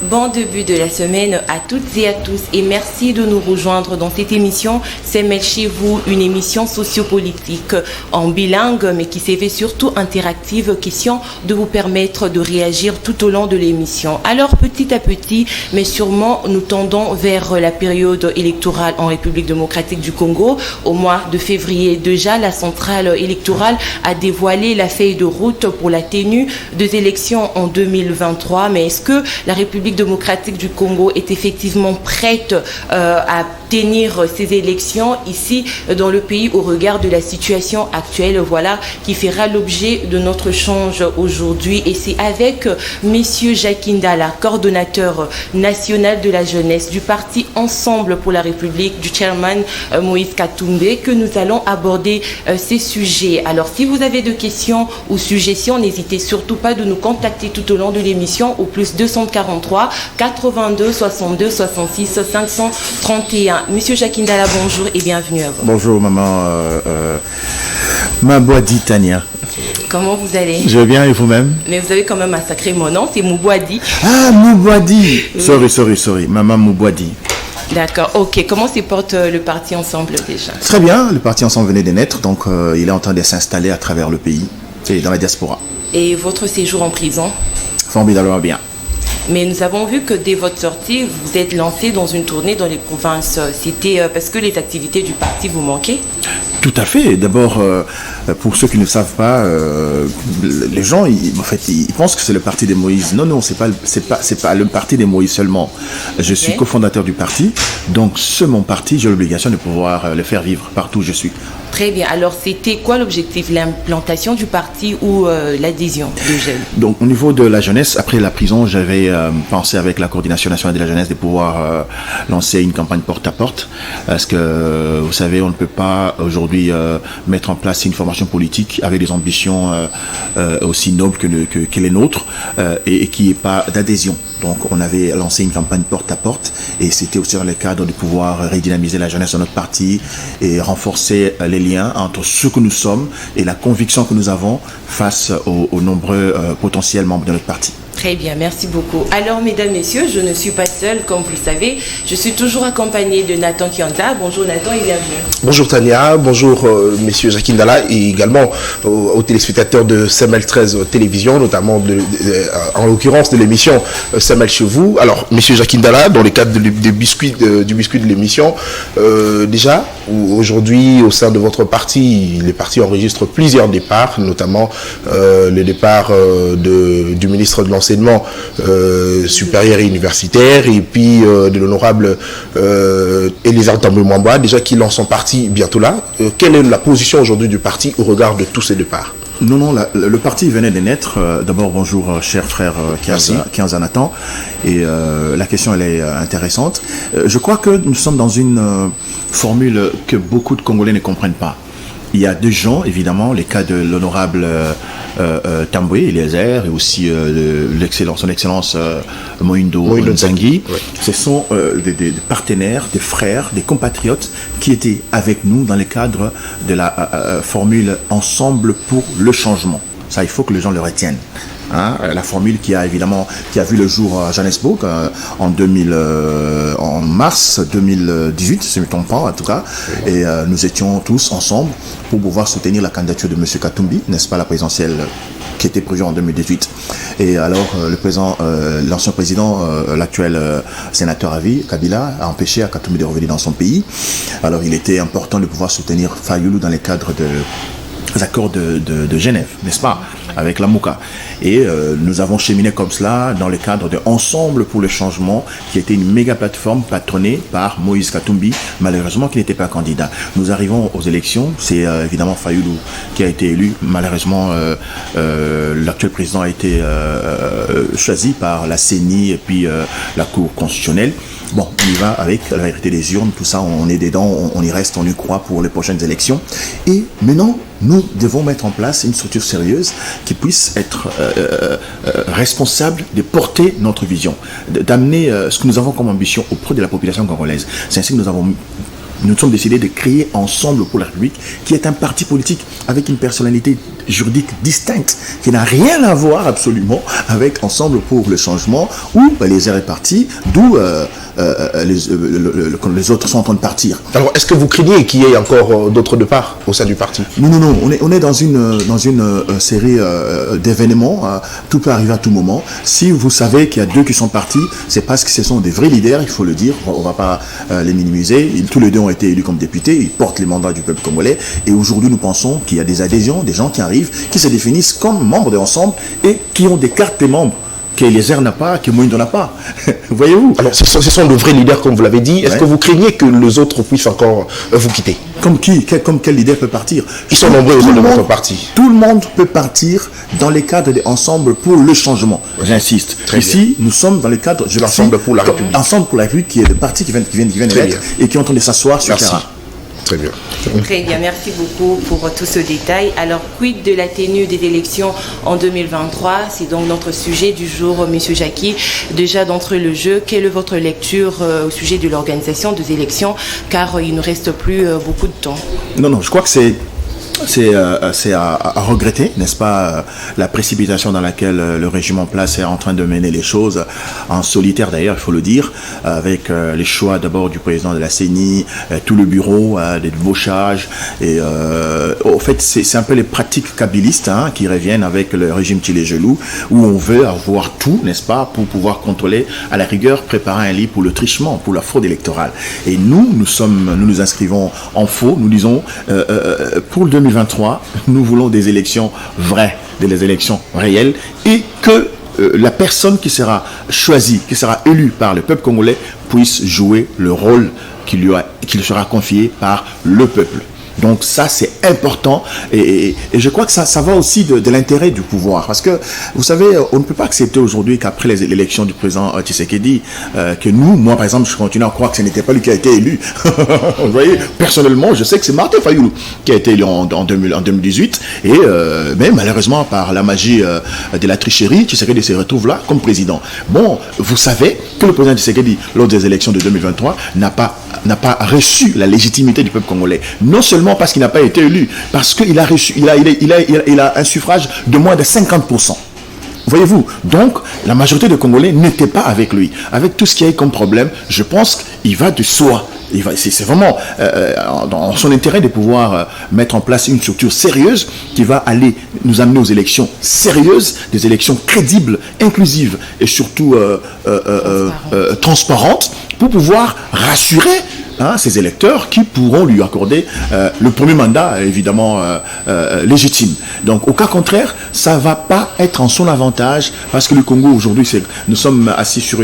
Bon début de la semaine à toutes et à tous et merci de nous rejoindre dans cette émission C'est Mail chez vous, une émission sociopolitique en bilingue mais qui s'est fait surtout interactive, question de vous permettre de réagir tout au long de l'émission. Alors petit à petit mais sûrement nous tendons vers la période électorale en République démocratique du Congo. Au mois de février déjà, la centrale électorale a dévoilé la feuille de route pour la tenue des élections en 2023. Mais est-ce que la République démocratique du Congo est effectivement prête à tenir ces élections ici dans le pays au regard de la situation actuelle? Voilà qui fera l'objet de notre échange aujourd'hui et c'est avec Monsieur Jacques Ndala, coordonnateur national de la jeunesse du parti Ensemble pour la République du chairman Moïse Katumbi que nous allons aborder ces sujets. Alors si vous avez des questions ou suggestions, n'hésitez surtout pas de nous contacter tout au long de l'émission au plus 243 82 62 66 531. Monsieur Jacques Ndala, bonjour et bienvenue à vous. Bonjour maman Mabouadi Tania. Comment vous allez? Je vais bien et vous-même? Mais vous avez quand même massacré mon nom, c'est Moubouadi. Ah, Moubouadi. Sorry, maman Moubouadi. D'accord, ok. Comment se porte le parti Ensemble déjà? Très bien, le parti Ensemble venait de naître, donc il est en train de s'installer à travers le pays et dans la diaspora. Et votre séjour en prison? Formidablement bien. Mais nous avons vu que dès votre sortie, vous êtes lancé dans une tournée dans les provinces. C'était parce que les activités du parti vous manquaient? Tout à fait. D'abord, pour ceux qui ne savent pas, les gens, ils pensent que c'est le parti de Moïse. Non, c'est pas le parti de Moïse seulement. Je suis cofondateur du parti, donc mon parti, j'ai l'obligation de pouvoir le faire vivre partout où je suis. Très bien. Alors, c'était quoi l'objectif? L'implantation du parti ou l'adhésion des jeunes? Donc, au niveau de la jeunesse, après la prison, j'avais pensé avec la coordination nationale de la jeunesse de pouvoir lancer une campagne porte-à-porte. Parce que, vous savez, on ne peut pas aujourd'hui mettre en place une formation politique avec des ambitions aussi nobles que les nôtres et qui n'ait pas d'adhésion. Donc, on avait lancé une campagne porte-à-porte et c'était aussi dans le cadre de pouvoir redynamiser la jeunesse de notre parti et renforcer les liens entre ce que nous sommes et la conviction que nous avons face aux nombreux potentiels membres de notre parti. Très bien, merci beaucoup. Alors, mesdames, messieurs, je ne suis pas seule, comme vous le savez. Je suis toujours accompagnée de Nathan Kianta. Bonjour Nathan et bienvenue. Bonjour Tania, bonjour messieurs Jacques Ndala et également aux téléspectateurs de CML 13 Télévision, notamment en l'occurrence de l'émission CML chez vous. Alors, messieurs Jacques Ndala, dans le cadre du biscuit de l'émission, déjà, aujourd'hui, au sein de votre parti, les partis enregistrent plusieurs départs, notamment le départ du ministre de l'Enseignement supérieur et universitaire et puis de l'honorable Elisard Tamboué-Mwamba, déjà qui lance son parti bientôt là. Quelle est la position aujourd'hui du parti au regard de tous ces départs? Non, le parti venait de naître. D'abord, bonjour, cher frère Kianza Nathan. Et la question, elle est intéressante. Je crois que nous sommes dans une formule que beaucoup de Congolais ne comprennent pas. Il y a deux gens, évidemment, les cas de l'honorable Tamboué, Eliezer, et aussi son excellence Moïndo Nzangi. Oui. Ce sont des partenaires, des frères, des compatriotes qui étaient avec nous dans le cadre de la formule Ensemble pour le changement. Ça, il faut que les gens le retiennent. Hein, la formule qui a vu le jour à Johannesburg en mars 2018, si je ne me trompe pas en tout cas, et nous étions tous ensemble pour pouvoir soutenir la candidature de M. Katumbi, n'est-ce pas, la présidentielle qui était prévue en 2018. Et alors l'ancien président, l'actuel sénateur à vie, Kabila, a empêché Katumbi de revenir dans son pays. Alors il était important de pouvoir soutenir Fayoulou dans les cadres des accords de Genève, n'est-ce pas, avec la MOUCA. Et nous avons cheminé comme cela dans le cadre de Ensemble pour le changement, qui était une méga plateforme patronnée par Moïse Katumbi, malheureusement qui n'était pas candidat. Nous arrivons aux élections, c'est évidemment Fayoulou qui a été élu. Malheureusement, l'actuel président a été choisi par la CENI et puis la Cour constitutionnelle. Bon, on y va avec la vérité des urnes, tout ça, on est dedans, on y reste, on y croit pour les prochaines élections. Et maintenant, nous devons mettre en place une structure sérieuse qui puisse être responsable de porter notre vision, d'amener ce que nous avons comme ambition auprès de la population congolaise. C'est ainsi que nous avons nous sommes décidés de créer Ensemble pour la République, qui est un parti politique avec une personnalité juridique distincte, qui n'a rien à voir absolument avec Ensemble pour le changement, où les airs est parti, d'où les autres sont en train de partir. Alors, est-ce que vous craignez qu'il y ait encore d'autres départs au sein du parti? Non, on est dans une série d'événements, tout peut arriver à tout moment. Si vous savez qu'il y a 2 qui sont partis, c'est parce que ce sont des vrais leaders, il faut le dire, on ne va pas les minimiser. Tous les 2 ont été élus comme députés, ils portent les mandats du peuple congolais, et aujourd'hui nous pensons qu'il y a des adhésions, des gens qui arrivent, qui se définissent comme membres de Ensemble et qui ont des cartes des membres que Eliezer n'a pas, que Moïndo n'a pas. Voyez-vous? Alors, ce sont de vrais leaders, comme vous l'avez dit. Est-ce que vous craignez que les autres puissent encore vous quitter? Comme qui? Comme quel leader peut partir? Ils sont nombreux au sein de votre parti. Tout le monde peut partir dans les cadres d'Ensemble pour le changement. J'insiste. Ici, nous sommes dans le cadre de l'Ensemble pour la République. Ensemble pour la République, qui est le parti qui vient d'être et qui est en train de s'asseoir sur le terrain. Très bien. Très bien, merci beaucoup pour tout ce détail. Alors, quid de la tenue des élections en 2023? C'est donc notre sujet du jour, Monsieur Jackie. Déjà d'entrée le jeu, quelle est votre lecture au sujet de l'organisation des élections? Car il ne reste plus beaucoup de temps. Non, je crois que c'est à regretter, n'est-ce pas, la précipitation dans laquelle le régime en place est en train de mener les choses, en solitaire d'ailleurs, il faut le dire, avec les choix d'abord du président de la CENI, tout le bureau, des débauchages, et au fait c'est un peu les pratiques kabylistes qui reviennent avec le régime Tshilé-Gelou, où on veut avoir tout, n'est-ce pas, pour pouvoir contrôler, à la rigueur, préparer un lit pour le trichement, pour la fraude électorale. Et nous nous inscrivons en faux, nous disons, pour le 2023, nous voulons des élections vraies, des élections réelles, et que la personne qui sera choisie, qui sera élue par le peuple congolais, puisse jouer le rôle qui lui sera confié par le peuple. Donc ça, c'est important, et je crois que ça va aussi de l'intérêt du pouvoir, parce que, vous savez, on ne peut pas accepter aujourd'hui qu'après l'élection du président Tshisekedi, que moi par exemple, je continue à croire que ce n'était pas lui qui a été élu. Vous voyez, personnellement, je sais que c'est Martin Fayulu qui a été élu en 2018, mais malheureusement, par la magie de la tricherie, Tshisekedi se retrouve là comme président. Bon, vous savez que le président Tshisekedi, lors des élections de 2023, n'a pas reçu la légitimité du peuple congolais. Non seulement parce qu'il n'a pas été élu, parce qu'il a reçu, il a un suffrage de moins de 50%. Voyez-vous, donc la majorité des Congolais n'était pas avec lui. Avec tout ce qu'il y a eu comme problème, je pense qu'il va de soi. C'est vraiment dans son intérêt de pouvoir mettre en place une structure sérieuse qui va aller nous amener aux élections sérieuses, des élections crédibles, inclusives et surtout transparentes, pour pouvoir rassurer ces électeurs qui pourront lui accorder le premier mandat, évidemment, légitime. Donc, au cas contraire, ça ne va pas être en son avantage, parce que le Congo, aujourd'hui, nous sommes assis sur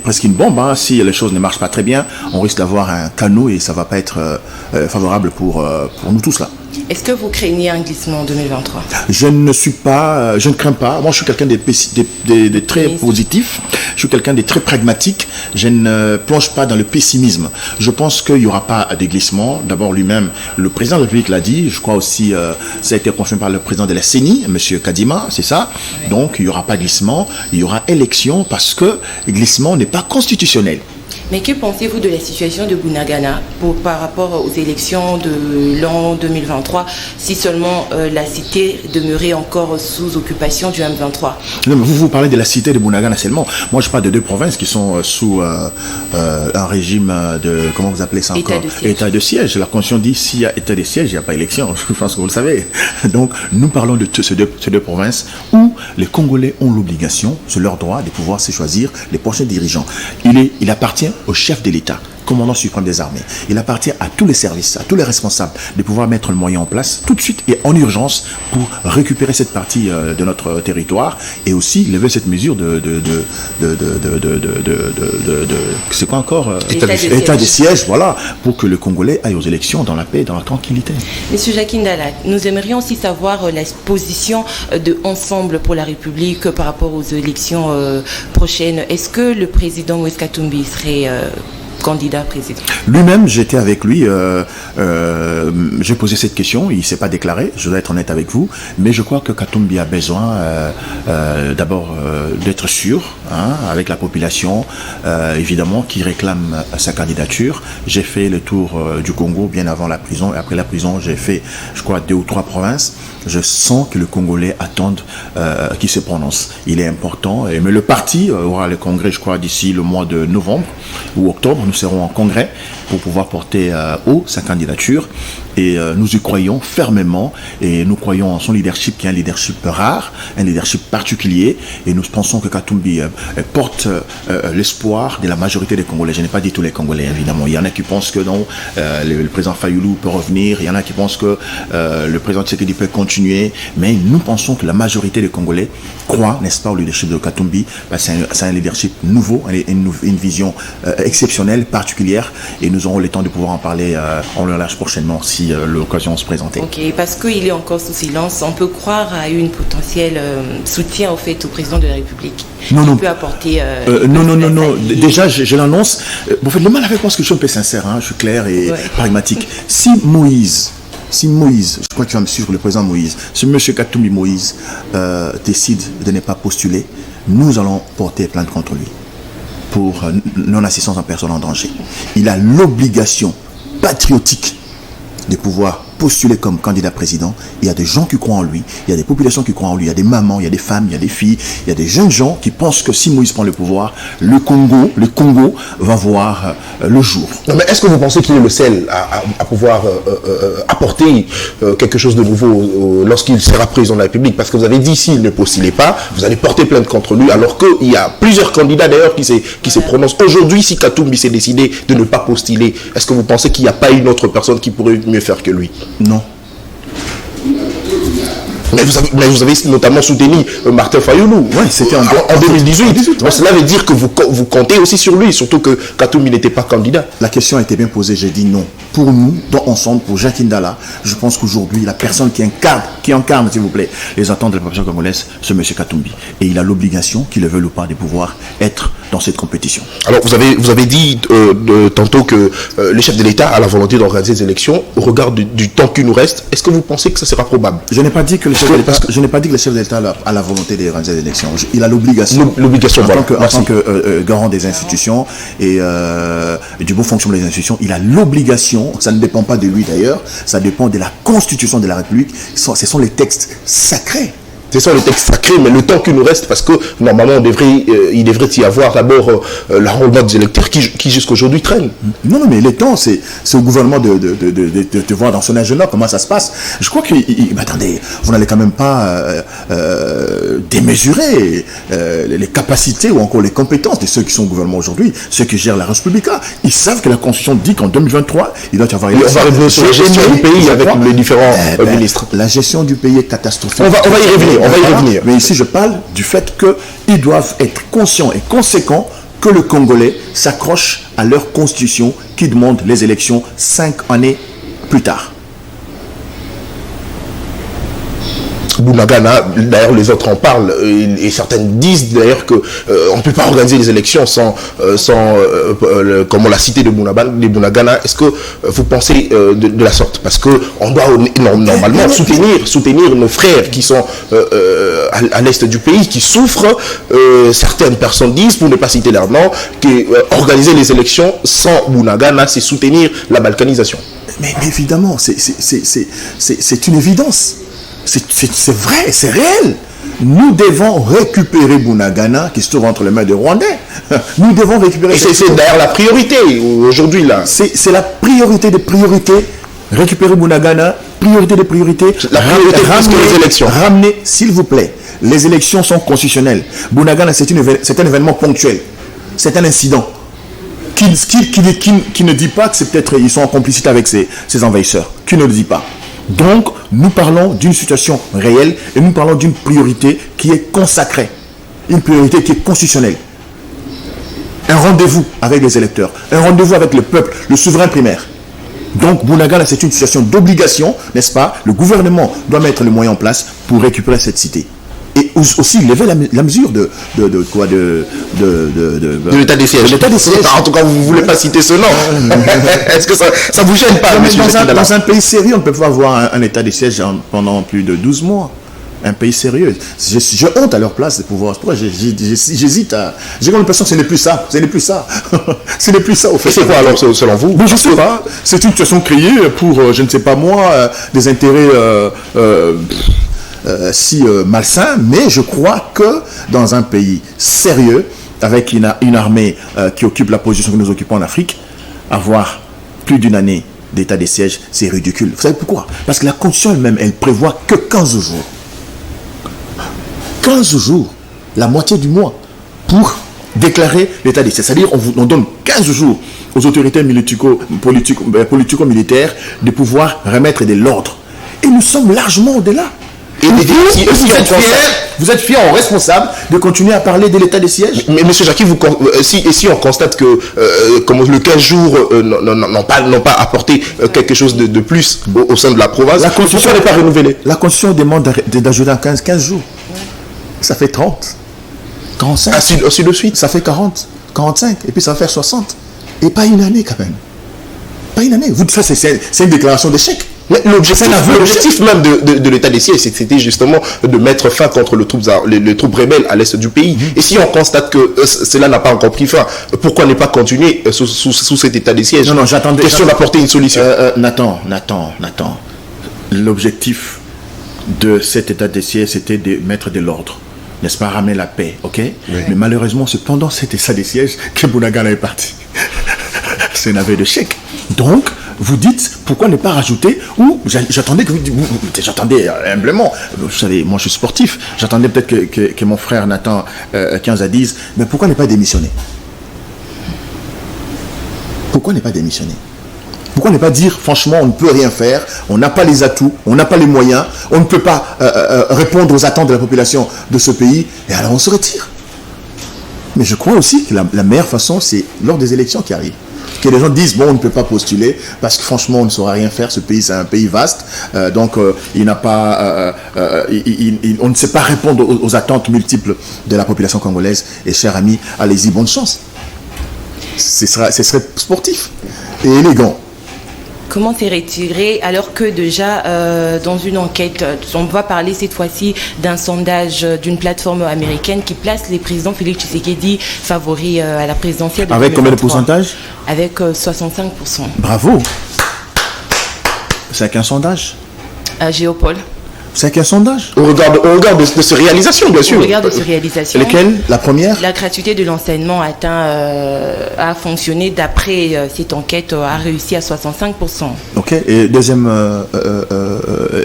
presque une bombe. Si les choses ne marchent pas très bien, on risque d'avoir un canot et ça ne va pas être favorable pour nous tous là. Est-ce que vous craignez un glissement en 2023? Je ne crains pas. Moi, je suis quelqu'un de très positif. Je suis quelqu'un de très pragmatique. Je ne plonge pas dans le pessimisme. Je pense qu'il n'y aura pas de glissement. D'abord, lui-même, le président de la République l'a dit. Je crois aussi, ça a été confirmé par le président de la CENI, M. Kadima, c'est ça. Oui. Donc, il n'y aura pas de glissement. Il y aura élection parce que le glissement n'est pas constitutionnel. Mais que pensez-vous de la situation de Bunagana par rapport aux élections de l'an 2023, si seulement la cité demeurait encore sous occupation du M23? Non, mais vous parlez de la cité de Bunagana seulement. Moi, je parle de 2 provinces qui sont sous un régime de, comment vous appelez ça encore? État de siège. La Constitution dit s'il y a état de siège, il n'y a pas élection. Je pense que vous le savez. Donc, nous parlons de ces deux provinces où les Congolais ont l'obligation, c'est leur droit, de pouvoir se choisir les prochains dirigeants. Il appartient au chef de l'État, commandant suprême des armées. Il appartient à tous les services, à tous les responsables de pouvoir mettre le moyen en place tout de suite et en urgence pour récupérer cette partie de notre territoire et aussi lever cette mesure c'est quoi encore état de siège, voilà, pour que le Congolais aille aux élections dans la paix et dans la tranquillité. Monsieur Jackie Ndala, nous aimerions aussi savoir la position de Ensemble pour la République par rapport aux élections prochaines. Est-ce que le président Moïse Katumbi serait candidat président? Lui-même, j'étais avec lui, j'ai posé cette question, il ne s'est pas déclaré, je dois être honnête avec vous, mais je crois que Katumbi a besoin d'abord d'être sûr, avec la population, évidemment, qui réclame sa candidature. J'ai fait le tour du Congo bien avant la prison, et après la prison, j'ai fait, je crois, 2 ou 3 provinces. Je sens que le Congolais attendent qu'il se prononce. Il est important, mais le parti aura le congrès, je crois, d'ici le mois de novembre ou octobre. Nous serons en congrès pour pouvoir porter haut sa candidature, et nous y croyons fermement, et nous croyons en son leadership, qui est un leadership rare, un leadership particulier, et nous pensons que Katumbi porte l'espoir de la majorité des Congolais. Je n'ai pas dit tous les Congolais, évidemment. Il y en a qui pensent que non, le président Fayoulou peut revenir, il y en a qui pensent que le président Tshisekedi peut continuer, mais nous pensons que la majorité des Congolais croient, n'est-ce pas, au leadership de Katumbi. C'est un leadership nouveau, une vision exceptionnelle, particulière, et nous aurons le temps de pouvoir en parler en leur large prochainement si l'occasion se présentait. Ok, parce qu'il est encore sous silence, on peut croire à une potentielle soutien au fait au président de la République. Non, non. Peut apporter. Non. Déjà, je l'annonce. Vous faites le mal avec moi parce que je suis un peu sincère, je suis clair et pragmatique. Si Moïse, je crois que tu vas me suivre, le président Moïse, si M. Katumbi Moïse décide de ne pas postuler, nous allons porter plainte contre lui pour non-assistance en personne en danger. Il a l'obligation patriotique de pouvoir postuler comme candidat président. Il y a des gens qui croient en lui, il y a des populations qui croient en lui, il y a des mamans, il y a des femmes, il y a des filles, il y a des jeunes gens qui pensent que si Moïse prend le pouvoir, le Congo va voir le jour. Non, mais est-ce que vous pensez qu'il est le seul à pouvoir apporter quelque chose de nouveau lorsqu'il sera président de la République? Parce que vous avez dit, s'il ne postulait pas, vous allez porter plainte contre lui, alors qu'il y a plusieurs candidats d'ailleurs qui se prononcent. Aujourd'hui, si Katumbi s'est décidé de ne pas postuler, est-ce que vous pensez qu'il n'y a pas une autre personne qui pourrait mieux faire que lui? Non. Mais vous avez notamment soutenu Martin Fayoulou. Oui, c'était en 2018. Donc, cela veut dire que vous comptez aussi sur lui, surtout que Katumbi n'était pas candidat. La question a été bien posée, j'ai dit non. Pour nous, dans Ensemble, pour Jacques Ndala, je pense qu'aujourd'hui, la personne qui incarne, s'il vous plaît, les attentes de la population congolaise, c'est M. Katumbi. Et il a l'obligation, qu'il le veuille ou pas, de pouvoir être dans cette compétition. Alors, vous avez dit tantôt que le chef de l'État a la volonté d'organiser des élections. Au regard du temps qui nous reste, est-ce que vous pensez que ça sera probable? Je n'ai pas dit que le chef de l'État a la volonté d'organiser des élections. Il a l'obligation. En tant que garant des institutions et du bon fonctionnement des institutions, il a l'obligation. Ça ne dépend pas de lui d'ailleurs, ça dépend de la Constitution de la République. Ce sont les textes sacrés. Ce sont les textes sacrés, mais le temps qui nous reste, parce que normalement il devrait y avoir d'abord l'enrôlement des électeurs qui jusqu'aujourd'hui traînent. Non, mais le temps, c'est au gouvernement de voir dans son agenda comment ça se passe. Je crois que, attendez, vous n'allez quand même pas démesurer les capacités ou encore les compétences de ceux qui sont au gouvernement aujourd'hui, ceux qui gèrent la République. Ils savent que la Constitution dit qu'en 2023, il doit y avoir... On va revenir sur la gestion du pays avec les différents ministres. La gestion du pays est catastrophique. On va y revenir. Mais ici, je parle du fait qu'ils doivent être conscients et conséquents que le Congolais s'accroche à leur constitution qui demande les élections 5 années plus tard. Bunagana, d'ailleurs les autres en parlent et certaines disent d'ailleurs que on ne peut pas organiser les élections sans comme on l'a cité de Bunagana. Est-ce que vous pensez de la sorte? Parce que on doit normalement soutenir nos frères qui sont à l'est du pays, qui souffrent. Certaines personnes disent, pour ne pas citer leur nom, que organiser les élections sans Bunagana, c'est soutenir la balkanisation. Mais évidemment, c'est une évidence. C'est vrai, c'est réel. Nous devons récupérer Bunagana qui se trouve entre les mains des Rwandais. Nous devons récupérer... Et c'est d'ailleurs la priorité aujourd'hui là. C'est la priorité des priorités. Récupérer Bunagana, priorité des priorités. La priorité plus que les élections. Ramener, s'il vous plaît. Les élections sont constitutionnelles. Bunagana, c'est un événement ponctuel. C'est un incident. Qui ne dit pas que c'est peut-être ils sont en complicité avec ces envahisseurs. Qui ne le dit pas. Donc, nous parlons d'une situation réelle et nous parlons d'une priorité qui est consacrée, une priorité qui est constitutionnelle. Un rendez-vous avec les électeurs, un rendez-vous avec le peuple, le souverain primaire. Donc, Bunagana, c'est une situation d'obligation, n'est-ce pas? Le gouvernement doit mettre les moyens en place pour récupérer cette cité. et aussi lever la mesure de l'état des sièges. En tout cas, vous ne voulez pas citer ce nom. Est-ce que ça vous gêne pas, monsieur dans un pays sérieux, on ne peut pas avoir un état des sièges pendant plus de 12 mois. Un pays sérieux. J'ai honte à leur place de pouvoir. Pourquoi j'hésite à. J'ai l'impression que ce n'est plus ça. Ce n'est plus ça. Ce n'est plus ça, au fait. C'est quoi alors, selon vous? Je ne sais pas. C'est une situation créée pour, je ne sais pas moi, des intérêts si malsains, mais je crois que dans un pays sérieux, avec une armée qui occupe la position que nous occupons en Afrique, avoir plus d'une année d'état des sièges, c'est ridicule. Vous savez pourquoi? Parce que la Constitution elle-même, elle prévoit que 15 jours. 15 jours, la moitié du mois, pour déclarer l'état des sièges. C'est-à-dire on donne 15 jours aux autorités politico-militaires de pouvoir remettre de l'ordre. Et nous sommes largement au-delà. Et vous êtes fiers, responsables de continuer à parler de l'état des sièges? Mais M. Jacqui, si on constate que comme le 15 jours n'ont pas apporté quelque chose de plus au sein de la province, la Constitution n'est pas renouvelée. La Constitution demande d'ajouter 15 jours. Ça fait 30, 45. Ainsi de suite. Ça fait 40, 45, et puis ça va faire 60. Et pas une année quand même. Pas une année. Ça, c'est une déclaration d'échec. Mais l'objectif même de l'état des sièges, c'était justement de mettre fin contre les troupes rebelles à l'est du pays. Et si on constate que cela n'a pas encore pris fin, pourquoi ne pas continuer sous cet état des sièges? Non, j'attendais. Question d'apporter une solution. Nathan. L'objectif de cet état des sièges, c'était de mettre de l'ordre. N'est-ce pas, ramener la paix, ok? Oui. Mais malheureusement, c'est pendant cet état des sièges que Bounagana est parti. C'est un aveu de chèque. Donc, vous dites, pourquoi ne pas rajouter, ou j'attendais humblement, vous savez, moi je suis sportif, j'attendais peut-être que mon frère Nathan 15 dise, mais pourquoi ne pas démissionner? Pourquoi ne pas démissionner? Pourquoi ne pas dire, franchement, on ne peut rien faire, on n'a pas les atouts, on n'a pas les moyens, on ne peut pas répondre aux attentes de la population de ce pays, et alors on se retire. Mais je crois aussi que la meilleure façon, c'est lors des élections qui arrivent. Que les gens disent, bon, on ne peut pas postuler, parce que franchement, on ne saura rien faire, ce pays, c'est un pays vaste, donc il n'a pas, on ne sait pas répondre aux attentes multiples de la population congolaise, et chers amis, allez-y, bonne chance. Ce serait sportif et élégant. Comment s'est retiré alors que déjà dans une enquête, on va parler cette fois-ci d'un sondage d'une plateforme américaine qui place les présidents Félix Tshisekedi favoris à la présidentielle de 2023. Avec combien de pourcentage? Avec 65%. Bravo. C'est avec un sondage? Géopol. C'est avec un sondage? Au regard de ces réalisations, bien sûr. Au regard de ces réalisations. Lesquelles? La première? La gratuité de l'enseignement a fonctionné d'après cette enquête, a réussi à 65%. Ok. Et deuxième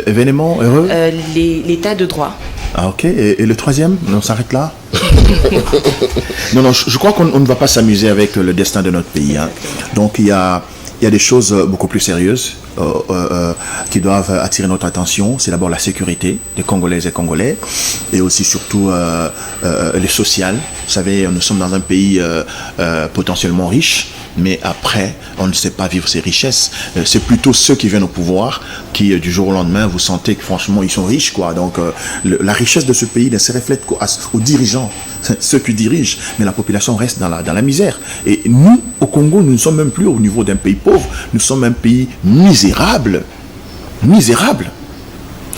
événement heureux? L'état de droit. Ah ok. Et le troisième? On s'arrête là? Non, je crois qu'on ne va pas s'amuser avec le destin de notre pays. Hein. Donc il y a des choses beaucoup plus sérieuses qui doivent attirer notre attention. C'est d'abord la sécurité des Congolaises et Congolais, et aussi surtout les sociales. Vous savez, nous sommes dans un pays potentiellement riche, mais après, on ne sait pas vivre ces richesses. C'est plutôt ceux qui viennent au pouvoir qui, du jour au lendemain, vous sentez que franchement, ils sont riches, quoi. Donc, la richesse de ce pays ne se reflète qu'aux dirigeants, ceux qui dirigent, mais la population reste dans la misère. Et nous, au Congo, nous ne sommes même plus au niveau d'un pays pauvre, nous sommes un pays misérable. Misérable.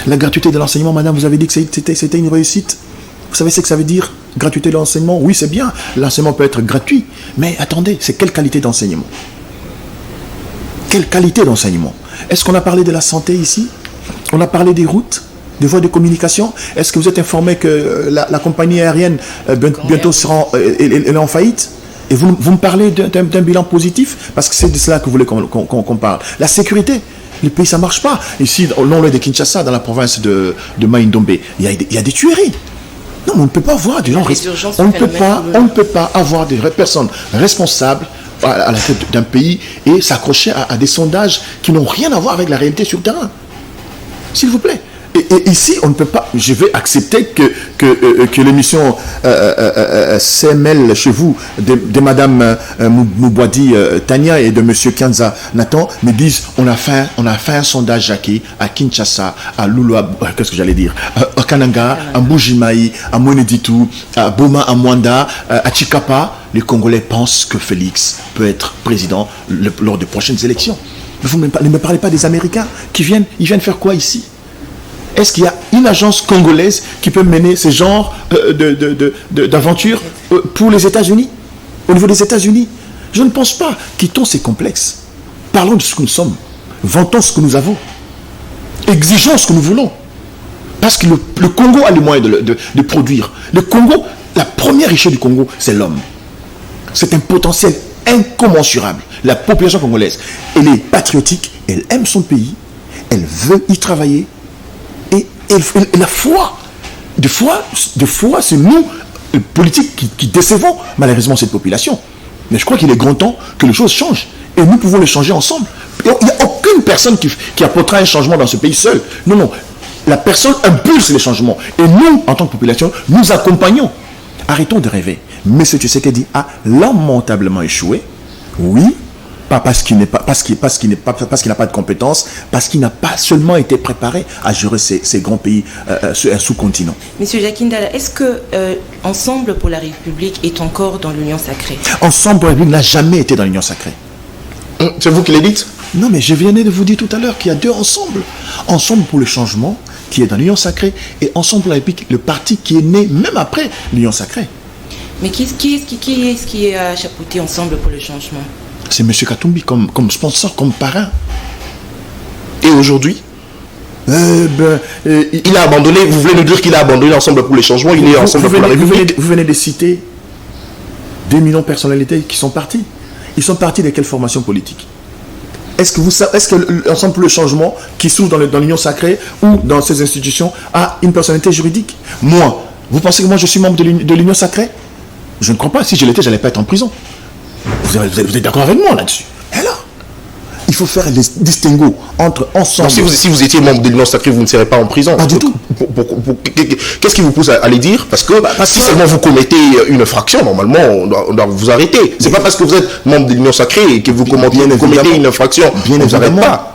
La gratuité de l'enseignement, madame, vous avez dit que c'était une réussite. Vous savez ce que ça veut dire? Gratuité de l'enseignement, oui, c'est bien. L'enseignement peut être gratuit. Mais attendez, c'est quelle qualité d'enseignement? Quelle qualité d'enseignement? Est-ce qu'on a parlé de la santé ici? On a parlé des routes, des voies de communication? Est-ce que vous êtes informé que la compagnie aérienne bientôt sera elle est en faillite? Et vous me parlez d'un bilan positif? Parce que c'est de cela que vous voulez qu'on parle. La sécurité. Le pays, ça ne marche pas. Ici, au long de Kinshasa, dans la province de Maïndombe, il y a des tueries. Non, on ne peut pas avoir des gens... On ne peut pas avoir des personnes responsables à la tête d'un pays et s'accrocher à des sondages qui n'ont rien à voir avec la réalité sur le terrain. S'il vous plaît. Et ici, on ne peut pas... Je vais accepter que l'émission CML chez vous, de Madame Moubouadi Tania et de Monsieur Kianza Nathan, me disent on a fait un sondage, Jackie, à Kinshasa, à Lula... Qu'est-ce que j'allais dire? à Kananga, à Mbujimaï, à Mweneditu, à Boma, à Mwanda, à Chikapa, les Congolais pensent que Félix peut être président lors des prochaines élections. Mais vous ne me parlez pas des Américains ils viennent faire quoi ici? Est-ce qu'il y a une agence congolaise qui peut mener ce genre d'aventure pour les États-Unis? Au niveau des États-Unis? Je ne pense pas. Quittons ces complexes. Parlons de ce que nous sommes. Vantons ce que nous avons. Exigeons ce que nous voulons. Parce que le Congo a les moyens de produire. Le Congo, la première richesse du Congo, c'est l'homme. C'est un potentiel incommensurable. La population congolaise, elle est patriotique, elle aime son pays, elle veut y travailler, et la foi. De foi, c'est nous, les politiques, qui décevons malheureusement cette population. Mais je crois qu'il est grand temps que les choses changent. Et nous pouvons les changer ensemble. Il n'y a aucune personne qui apportera un changement dans ce pays seul. Non. La personne impulse les changements. Et nous, en tant que population, nous accompagnons. Arrêtons de rêver. M. Tshisekedi a lamentablement échoué. Oui, pas parce qu'il n'a pas de compétences, parce qu'il n'a pas seulement été préparé à gérer ces grands pays, un sous-continent. Monsieur Jacques Ndala, est-ce que Ensemble pour la République est encore dans l'Union sacrée? Ensemble pour la République n'a jamais été dans l'Union sacrée. C'est vous qui l'avez dit? Non, mais je venais de vous dire tout à l'heure qu'il y a deux ensembles. Ensemble pour le changement, qui est dans l'Union sacrée, et Ensemble pour la République, le parti qui est né même après l'Union sacrée. Mais qui est-ce qui a chapeauté Ensemble pour le changement? C'est M. Katumbi comme sponsor, comme parrain. Et aujourd'hui, il a abandonné. Vous voulez nous dire qu'il a abandonné Ensemble pour les changements? Il est Ensemble pour la République. Vous venez de citer 2 millions de personnalités qui sont parties. Ils sont partis de quelle formation politique? Est-ce que l'Ensemble pour le changement qui s'ouvre dans l'Union sacrée ou dans ces institutions a une personnalité juridique? Moi, vous pensez que moi je suis membre de l'Union sacrée? Je ne crois pas. Si je l'étais, je n'allais pas être en prison. Vous êtes d'accord avec moi là-dessus? Et là, il faut faire les distinguo entre Ensemble. Donc, si vous étiez membre de l'Union sacrée, vous ne serez pas en prison? Pas du tout. Qu'est-ce qui vous pousse à les dire? Parce que si seulement vous commettez une infraction, normalement, on doit vous arrêter. C'est pas parce que vous êtes membre de l'Union sacrée et que vous commettez une infraction. Bien on vous arrête pas.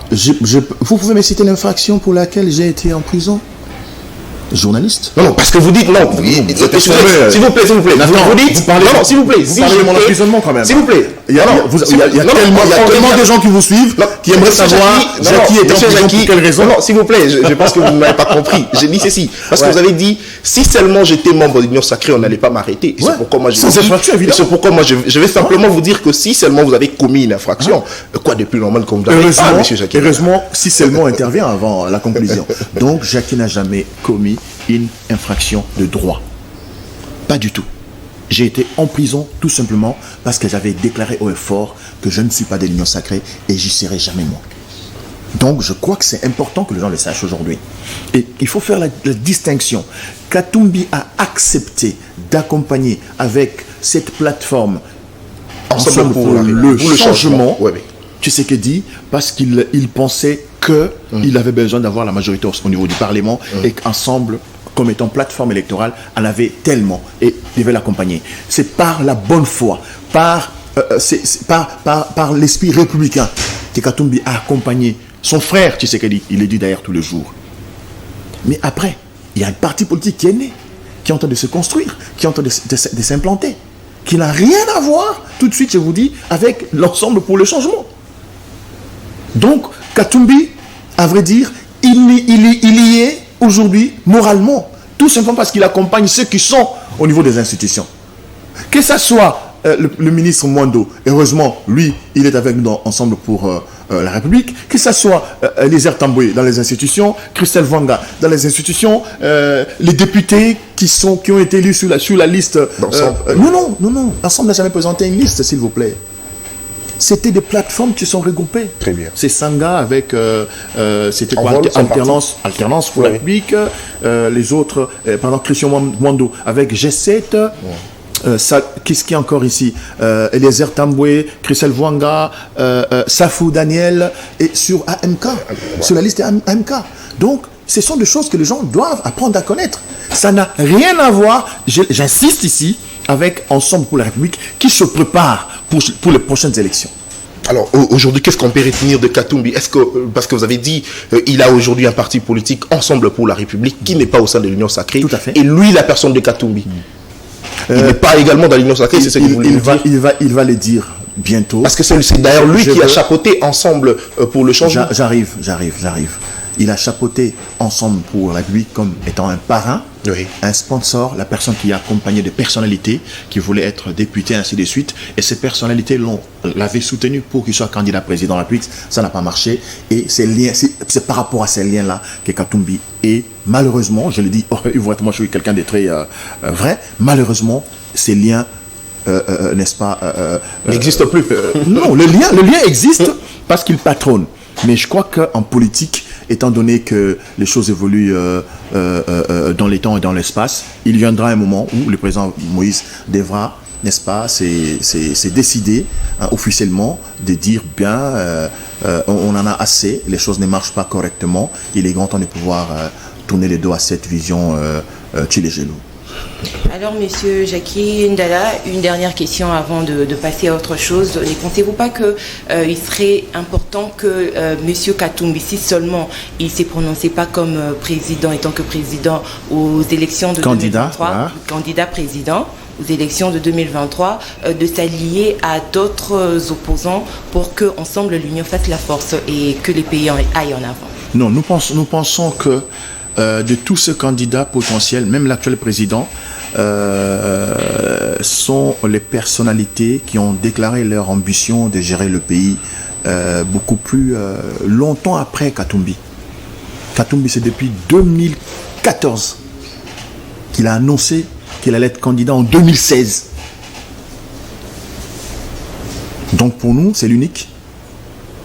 Vous pouvez me citer l'infraction pour laquelle j'ai été en prison? Journaliste? Non, parce que vous dites non. S'il vous plaît. Vous dites non, s'il vous plaît. Vous parlez de mon emprisonnement quand même. S'il vous plaît. Il y a tellement de gens qui vous suivent qui aimeraient savoir qui est en prison pour quelle raison. Non, s'il vous plaît, je pense que vous ne m'avez pas compris. J'ai dit ceci. Parce que vous avez dit, si seulement j'étais membre de l'Union sacrée, on n'allait pas m'arrêter. C'est pourquoi moi je vais simplement vous dire que si seulement vous avez commis une infraction, quoi de plus normal comme vous avez dit, monsieur Jacques? Heureusement, si seulement intervient avant la conclusion. Donc, Jacques n'a jamais commis une infraction de droit. Pas du tout. J'ai été en prison tout simplement parce que j'avais déclaré haut et fort que je ne suis pas de l'Union sacrée et j'y serai jamais moi. Donc je crois que c'est important que les gens le sachent aujourd'hui. Et il faut faire la distinction. Katumbi a accepté d'accompagner avec cette plateforme Ensemble pour le changement. Tshisekedi, parce qu'il pensait qu'il avait besoin d'avoir la majorité au niveau du Parlement et qu'Ensemble, comme étant plateforme électorale, en avait tellement et devait l'accompagner. C'est par la bonne foi, par l'esprit républicain que Katumbi a accompagné son frère Tshisekedi. Il le dit d'ailleurs tous les jours. Mais après, il y a un parti politique qui est né, qui est en train de se construire, qui est en train de s'implanter, qui n'a rien à voir, tout de suite, je vous dis, avec l'Ensemble pour le changement. Donc, Katumbi, à vrai dire, il y est aujourd'hui moralement, tout simplement parce qu'il accompagne ceux qui sont au niveau des institutions. Que ce soit le ministre Mwando, heureusement, lui, il est avec nous Ensemble pour la République, que ce soit Eliezer Tamboué dans les institutions, Christelle Vanga dans les institutions, les députés qui ont été élus sur la liste. Non, Ensemble n'a jamais présenté une liste, s'il vous plaît. C'était des plateformes qui sont regroupées. Très bien. C'est Sanga avec, c'était quoi, Alternance pour la République, les autres, Christian Mwando avec G7, qu'est-ce qu'il y a encore ici, Eliezer Tamboué, Christelle Vanga, Safou Daniel, et sur AMK, sur la liste AMK. Donc, ce sont des choses que les gens doivent apprendre à connaître. Ça n'a rien à voir, j'insiste ici, avec Ensemble pour la République qui se prépare pour les prochaines élections. Alors aujourd'hui, qu'est-ce qu'on peut retenir de Katumbi? Est-ce que, parce que vous avez dit, il a aujourd'hui un parti politique, Ensemble pour la République, qui n'est pas au sein de l'Union Sacrée. Tout à fait. Et lui, la personne de Katumbi, il n'est pas également dans l'Union Sacrée, c'est ce que vous voulez dire. Il va le dire bientôt. Parce que c'est d'ailleurs lui qui a chapeauté Ensemble pour le changement. J'arrive. Il a chapeauté Ensemble pour la République comme étant un parrain, oui, un sponsor, la personne qui a accompagné des personnalités qui voulaient être députés, ainsi de suite. Et ces personnalités l'avaient soutenu pour qu'il soit candidat président de la République. Ça n'a pas marché. Et c'est par rapport à ces liens-là que Katumbi est, malheureusement, je le dis ouvertement, je suis quelqu'un de très vrai, malheureusement, ces liens n'est-ce pas n'existe plus. Non, le lien existe parce qu'il patronne. Mais je crois qu'en politique, étant donné que les choses évoluent dans les temps et dans l'espace, il viendra un moment où le président Moïse devra, n'est-ce pas, c'est décider officiellement de dire bien, on en a assez, les choses ne marchent pas correctement, il est grand temps de pouvoir tourner le dos à cette vision Tchilégelou. Alors, Monsieur Jackie Ndala, une dernière question avant de passer à autre chose. Ne pensez-vous pas qu'il serait important que Monsieur Katumbi, si seulement il ne s'est prononcé pas comme président, étant que président aux élections de 2023, candidat président aux élections de 2023, de s'allier à d'autres opposants pour qu'ensemble l'Union fasse la force et que les pays aillent en avant? Non, nous pensons que de tous ces candidats potentiels, même l'actuel président, sont les personnalités qui ont déclaré leur ambition de gérer le pays beaucoup plus longtemps après Katumbi. Katumbi, c'est depuis 2014 qu'il a annoncé qu'il allait être candidat en 2016. Donc pour nous, c'est l'unique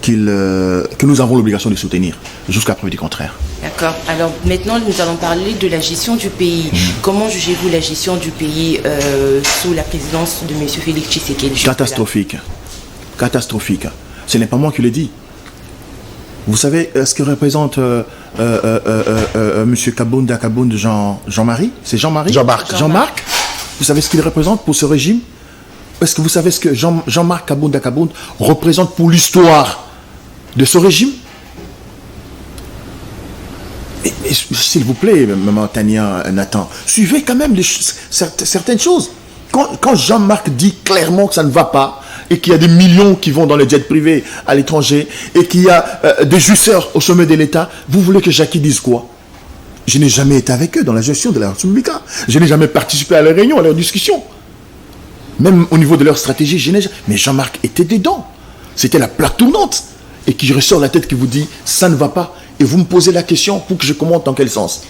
que nous avons l'obligation de soutenir, jusqu'à preuve du contraire. D'accord. Alors maintenant, nous allons parler de la gestion du pays. Comment jugez-vous la gestion du pays sous la présidence de M. Félix Tshisekedi? Catastrophique. Catastrophique. Ce n'est pas moi qui le dis. Vous savez ce que représente M. Kabounda Jean-Marie? C'est Jean-Marie? Jean-Marc. Vous savez ce qu'il représente pour ce régime? Est-ce que vous savez ce que Jean-Marc Kabounda représente pour l'histoire de ce régime? S'il vous plaît, Maman Tania, Nathan, suivez quand même certaines choses. Quand Jean-Marc dit clairement que ça ne va pas, et qu'il y a des millions qui vont dans les jets privés à l'étranger, et qu'il y a des jouisseurs au sommet de l'État, vous voulez que Jackie dise quoi? Je n'ai jamais été avec eux dans la gestion de la République. Je n'ai jamais participé à leurs réunions, à leurs discussions. Même au niveau de leur stratégie, mais Jean-Marc était dedans. C'était la plaque tournante. Et qui ressort la tête qui vous dit, ça ne va pas. Et vous me posez la question pour que je commente dans quel sens.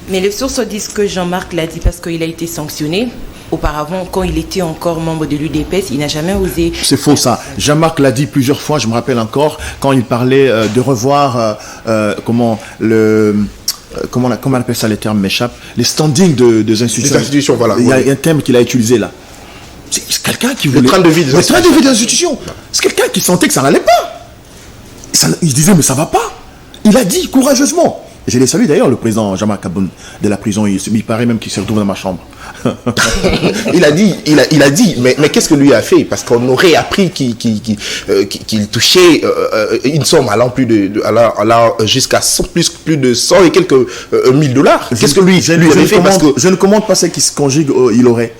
Mais les sources disent que Jean-Marc l'a dit parce qu'il a été sanctionné. Auparavant, quand il était encore membre de l'UDPS, il n'a jamais osé... C'est faux ça. Jean-Marc l'a dit plusieurs fois, je me rappelle encore, quand il parlait de revoir, comment on appelle ça, les termes m'échappent, les standings des institutions. Des institutions, voilà. Il y a un terme qu'il a utilisé là. C'est quelqu'un qui voulait... Le train de vie des institutions. Le train de vie des institutions. C'est quelqu'un qui sentait que ça n'allait pas. Il disait, mais ça va pas. Il a dit courageusement. Je l'ai salué d'ailleurs, le président Jean-Marc Kaboun de la prison. Il paraît même qu'il se retrouve dans ma chambre. il a dit, mais qu'est-ce que lui a fait? Parce qu'on aurait appris qu'il touchait une somme allant jusqu'à plus de 100 et quelques mille dollars. Qu'est-ce que lui avait fait? Je ne commande pas ce qui se conjugue, il aurait.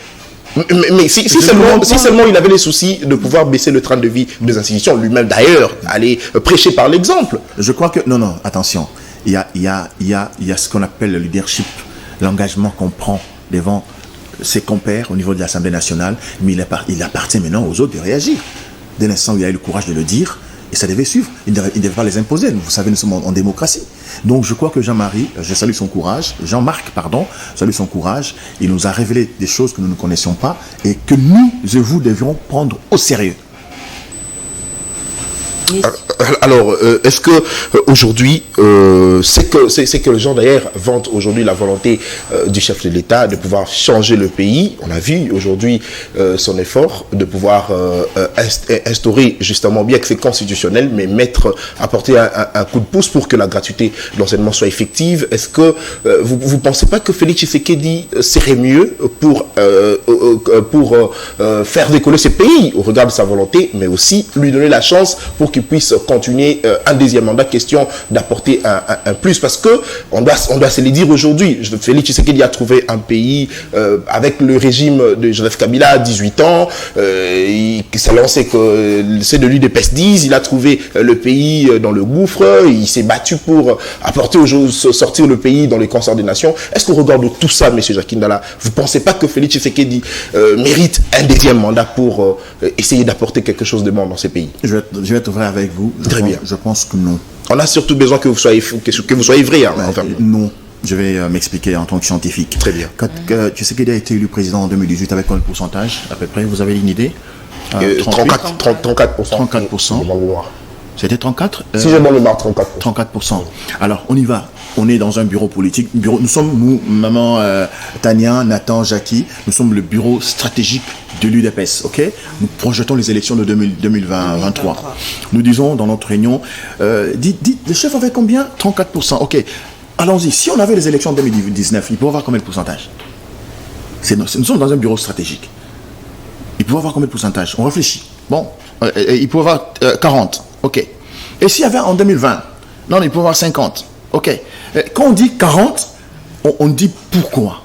Mais si seulement il avait les soucis de pouvoir baisser le train de vie des institutions, lui-même d'ailleurs, aller prêcher par l'exemple. Je crois que... Non, attention. Il y a ce qu'on appelle le leadership, l'engagement qu'on prend devant ses compères au niveau de l'Assemblée nationale, mais il appartient maintenant aux autres de réagir. Dès l'instant où il a eu le courage de le dire, et ça devait suivre, il ne devait pas les imposer. Vous savez, nous sommes en démocratie. Donc je crois que Jean-Marc, salue son courage, il nous a révélé des choses que nous ne connaissions pas et que nous et vous devions prendre au sérieux. Alors, est-ce que aujourd'hui, c'est que les gens d'ailleurs vantent aujourd'hui la volonté du chef de l'État de pouvoir changer le pays. On a vu aujourd'hui son effort de pouvoir instaurer justement, bien que c'est constitutionnel, mais apporter un coup de pouce pour que la gratuité de l'enseignement soit effective. Est-ce que vous pensez pas que Félix Tshisekedi serait mieux pour faire décoller ce pays au regard de sa volonté, mais aussi lui donner la chance pour qu'il puisse continuer un deuxième mandat, question d'apporter un plus, parce que on doit se le dire aujourd'hui, Félix Tshisekedi a trouvé un pays avec le régime de Joseph Kabila à 18 ans, il s'est lancé que c'est de l'UDPS-10, il a trouvé le pays dans le gouffre, il s'est battu pour sortir le pays dans les concerts des nations. Est-ce qu'au regard de tout ça, M. Jacques Ndala, vous ne pensez pas que Félix Tshisekedi mérite un deuxième mandat pour essayer d'apporter quelque chose de bon dans ces pays? Je vais être vrai avec vous. Très bien. Je pense que non. On a surtout besoin que vous soyez vrai. Hein, enfin. Non. Je vais m'expliquer en tant que scientifique. Très bien. Quand Tshisekedi a été élu président en 2018, avec quel pourcentage à peu près? Vous avez une idée? 34%. 34%. C'était 34 Si j'ai bon le marre, 34%. 34%. Alors, on y va. On est dans un bureau politique. Nous sommes, maman Tania, Nathan, Jackie, nous sommes le bureau stratégique de l'UDPS. Ok? Nous projetons les élections de 2023. Nous disons dans notre réunion, dites, le chef avait combien? 34%. Ok. Allons-y. Si on avait les élections en 2019, il pourrait avoir combien de pourcentage? Nous sommes dans un bureau stratégique. Il pourrait avoir combien de pourcentage? On réfléchit. Bon. Il pourrait avoir 40. Ok. Et s'il y avait en 2020? Non, il pourrait avoir 50. Ok. Quand on dit 40, on dit pourquoi.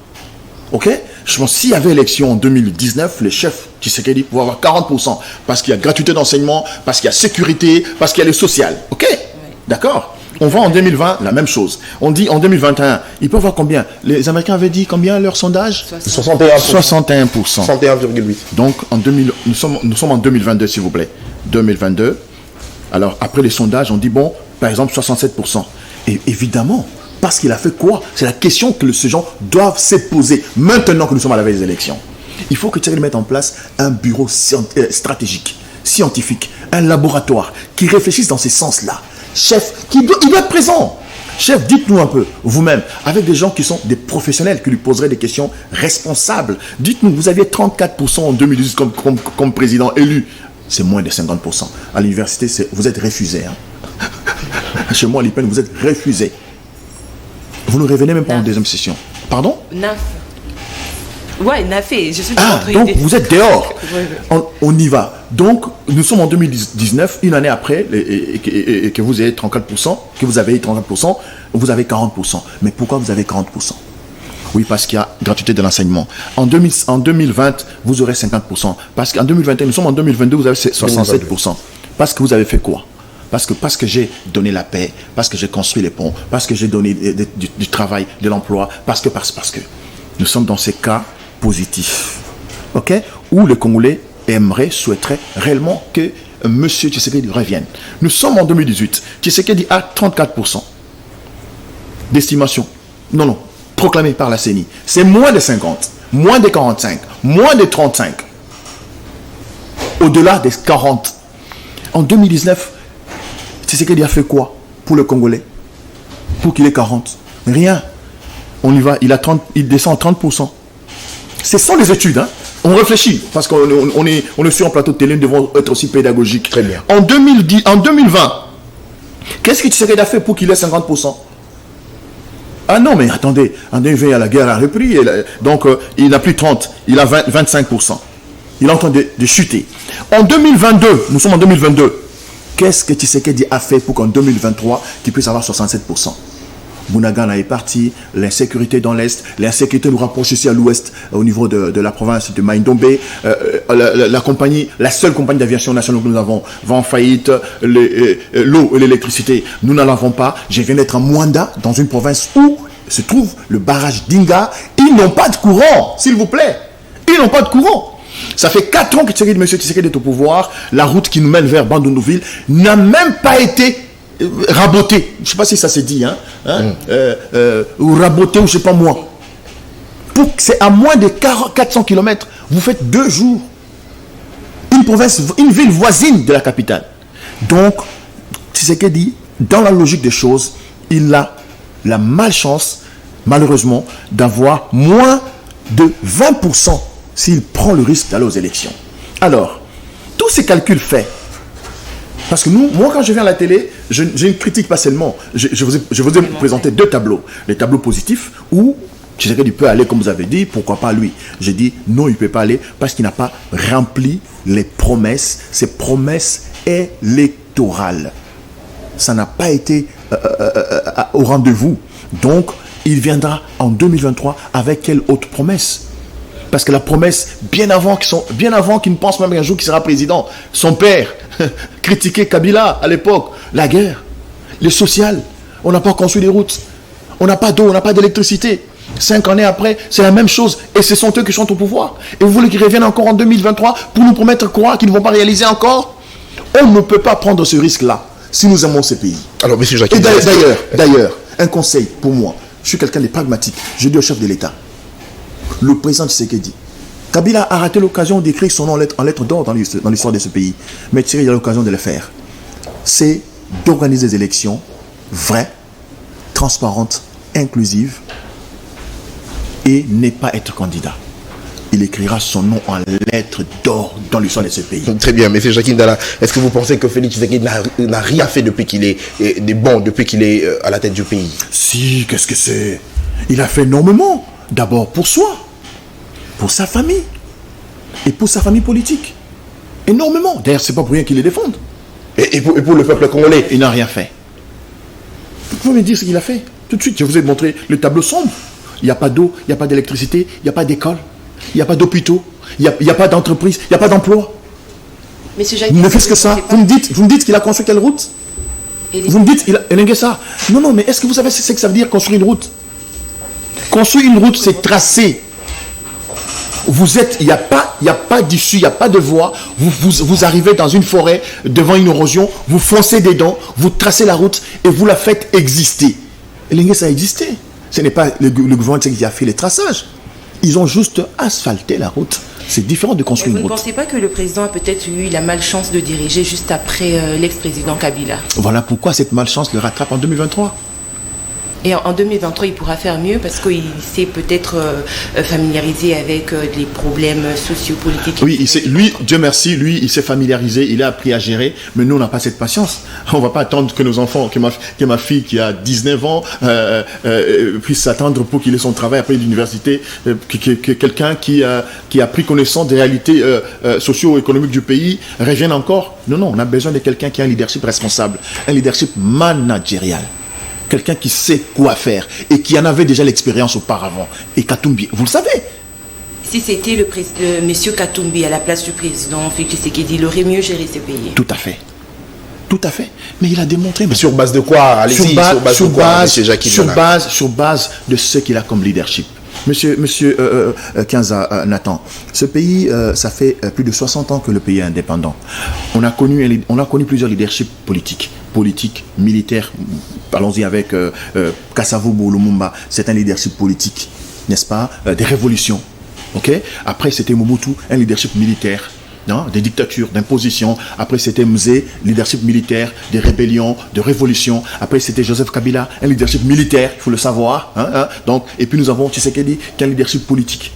Ok. Je pense que s'il y avait élection en 2019, les chefs Tshisekedi pouvaient avoir 40%. Parce qu'il y a gratuité d'enseignement, parce qu'il y a sécurité, parce qu'il y a le social. Ok. Oui. D'accord. On va en 2020, la même chose. On dit en 2021, ils peuvent avoir combien? Les Américains avaient dit combien leur sondage? 61%. 61,8. Donc nous sommes en 2022, s'il vous plaît. 2022. Alors après les sondages, on dit bon, par exemple 67%. Et évidemment, parce qu'il a fait quoi? C'est la question que ces gens doivent se poser maintenant que nous sommes à la veille des élections. Il faut que Tshisekedi mette en place un bureau stratégique, scientifique, un laboratoire qui réfléchisse dans ces sens-là. Chef, il doit être présent. Chef, dites-nous un peu, vous-même, avec des gens qui sont des professionnels, qui lui poseraient des questions responsables. Dites-nous, vous aviez 34% en 2018 comme président élu. C'est moins de 50%. À l'université, vous êtes refusé. Hein. Chez moi, à l'IPEN, vous êtes refusé. Vous ne revenez même pas en deuxième session. Pardon? Ouais, Nafé, je suis donc vous êtes dehors. On y va. Donc, nous sommes en 2019, une année après, et que vous avez 34%, que vous avez 34%, vous avez 40%. Mais pourquoi vous avez 40%? Oui, parce qu'il y a gratuité de l'enseignement. En 2020, vous aurez 50%. Parce qu'en 2021, nous sommes en 2022, vous avez 67%. Parce que vous avez fait quoi? Parce que j'ai donné la paix, parce que j'ai construit les ponts, parce que j'ai donné du travail, de l'emploi, parce que. Nous sommes dans ces cas positifs, ok, où les Congolais souhaiteraient réellement que M. Tshisekedi revienne. Nous sommes en 2018. Tshisekedi a 34% d'estimation. Non, proclamé par la CENI. C'est moins de 50, moins de 45, moins de 35. Au-delà des 40. En 2019, Tshisekedi a fait quoi pour le Congolais? Pour qu'il ait 40? Rien. On y va, il descend à 30%. Ce sont les études, hein. On réfléchit, parce qu'on est sur un plateau de télé, nous devons être aussi pédagogiques. Très bien. En 2020, qu'est-ce que Tshisekedi a fait pour qu'il ait 50%? Ah non, mais attendez, en 2020, la guerre a repris, donc il n'a plus 30, il a 25%. Il est en train de chuter. En 2022, nous sommes en 2022, qu'est-ce que Tshisekedi a fait pour qu'en 2023, qu'il puisse avoir 67%? Bunagana est parti, l'insécurité dans l'Est, l'insécurité nous rapproche ici à l'Ouest, au niveau de la province de Maïndombe. La seule compagnie d'aviation nationale que nous avons va en faillite, l'eau et l'électricité, nous n'en avons pas. Je viens d'être à Mwanda, dans une province où se trouve le barrage d'Inga. Ils n'ont pas de courant, s'il vous plaît. Ils n'ont pas de courant. Ça fait 4 ans que M. Tshisekedi est au pouvoir. La route qui nous mène vers Bandundouville n'a même pas été raboté, je ne sais pas si ça s'est dit, ou raboté, ou je ne sais pas moi. C'est à moins de 400 km, vous faites 2 jours. Une ville voisine de la capitale. Donc, Tshisekedi, dans la logique des choses, il a la malchance, malheureusement, d'avoir moins de 20% s'il prend le risque d'aller aux élections. Alors, tous ces calculs faits, parce que moi quand je viens à la télé, je ne critique pas seulement, je vous ai présenté 2 tableaux. Les tableaux positifs où Tshisekedi peut aller, comme vous avez dit, pourquoi pas lui. J'ai dit non, il ne peut pas aller parce qu'il n'a pas rempli les promesses, ces promesses électorales. Ça n'a pas été au rendez-vous. Donc, il viendra en 2023 avec quelle autre promesse? Parce que la promesse, bien avant qu'il ne pense même un jour qu'il sera président, son père critiquait Kabila à l'époque, la guerre, le social, on n'a pas construit les routes, on n'a pas d'eau, on n'a pas d'électricité. 5 années après, c'est la même chose. Et ce sont eux qui sont au pouvoir. Et vous voulez qu'ils reviennent encore en 2023 pour nous promettre quoi qu'ils ne vont pas réaliser encore? On ne peut pas prendre ce risque-là si nous aimons ce pays. Alors, monsieur Jacques, et d'ailleurs, un conseil pour moi, je suis quelqu'un de pragmatique. Je dis au chef de l'État, le président Tshisekedi, Kabila a raté l'occasion d'écrire son nom en lettres d'or dans l'histoire de ce pays. Mais Tshisekedi a l'occasion de le faire. C'est d'organiser des élections vraies, transparentes, inclusives, et ne pas être candidat. Il écrira son nom en lettres d'or dans l'histoire de ce pays. Très bien, M. Jacques Ndala, est-ce que vous pensez que Félix Tshisekedi n'a rien fait depuis qu'il est à la tête du pays? Si, qu'est-ce que c'est? Il a fait énormément. D'abord pour soi, pour sa famille et pour sa famille politique. Énormément. D'ailleurs, c'est pas pour rien qu'il les défende. Et pour le peuple congolais? Il n'a rien fait. Vous pouvez me dire ce qu'il a fait? Tout de suite, je vous ai montré le tableau sombre. Il n'y a pas d'eau, il n'y a pas d'électricité, il n'y a pas d'école, il n'y a pas d'hôpitaux, il n'y a pas d'entreprise, il n'y a pas d'emploi. Ne faites que ça. Vous me dites qu'il a construit quelle route? Vous me dites qu'il a élingué ça. Non, mais est-ce que vous savez ce que ça veut dire construire une route? Construire une route, c'est tracer. Il n'y a pas d'issue, il n'y a pas de voie. Vous arrivez dans une forêt, devant une érosion, vous foncez dedans, vous tracez la route et vous la faites exister. Élingué, ça a existé. Ce n'est pas le gouvernement qui a fait les traçages. Ils ont juste asphalté la route. C'est différent de construire une route. Vous ne pensez pas que le président a peut-être eu la malchance de diriger juste après l'ex-président Kabila? Voilà pourquoi cette malchance le rattrape en 2023. Et en 2023, il pourra faire mieux parce qu'il s'est peut-être familiarisé avec les problèmes sociopolitiques. Oui, lui, Dieu merci, il s'est familiarisé, il a appris à gérer, mais nous, on n'a pas cette patience. On ne va pas attendre que nos enfants, que ma fille qui a 19 ans, puisse s'attendre pour qu'il ait son travail après l'université, que quelqu'un qui a pris connaissance des réalités socio-économiques du pays revienne encore. Non, on a besoin de quelqu'un qui a un leadership responsable, un leadership managérial. Quelqu'un qui sait quoi faire et qui en avait déjà l'expérience auparavant. Et Katumbi, vous le savez. Si c'était monsieur Katumbi à la place du président Félix Tshisekedi, il aurait mieux géré ce pays. Tout à fait. Tout à fait. Mais il a démontré. Sur base de quoi? Allez-y, sur base de ce qu'il a comme leadership. Monsieur Kinza Nathan, ce pays, ça fait plus de 60 ans que le pays est indépendant. On a connu plusieurs leaderships politiques, militaires. Allons-y avec Kasavubu Lumumba, c'est un leadership politique, n'est-ce pas, des révolutions. Okay? Après, c'était Mobutu, un leadership militaire. Non, des dictatures, d'imposition. Après, c'était Mzee, leadership militaire, des rébellions, de révolutions. Après, c'était Joseph Kabila, un leadership militaire, il faut le savoir. Donc, et puis nous avons Tshisekedi, qui est un leadership politique.